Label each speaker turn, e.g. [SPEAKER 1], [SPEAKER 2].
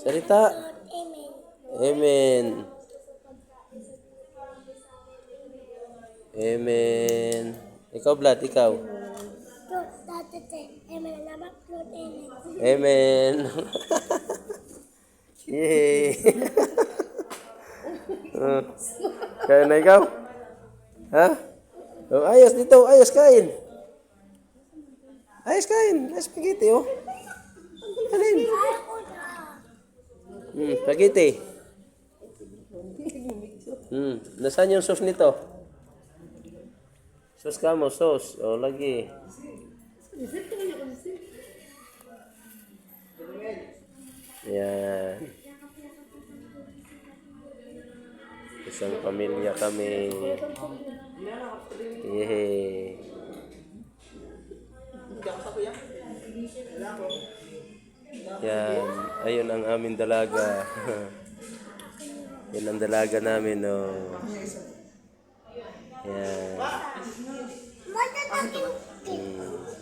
[SPEAKER 1] Salita.
[SPEAKER 2] Amen.
[SPEAKER 1] Amen. Amen. Ikaw, Vlad, ikaw.
[SPEAKER 2] Fruit tatate. Amen. Namak fruit amen.
[SPEAKER 1] Amen. Yay. Kaya na ikaw? Ha? Oh, ayos dito. Ayos kain. Ayos kain. Ayos spaghetti, oh. Alin?
[SPEAKER 2] Ako na.
[SPEAKER 1] Spaghetti. Nasaan yung sauce nito? Sauce ka mo, sauce. O, lagi. Yan. Isang pamilya kami. Yehey. Yan. Ayun ang aming dalaga. Yan ang dalaga namin, oh. Yan.
[SPEAKER 2] Matatakin.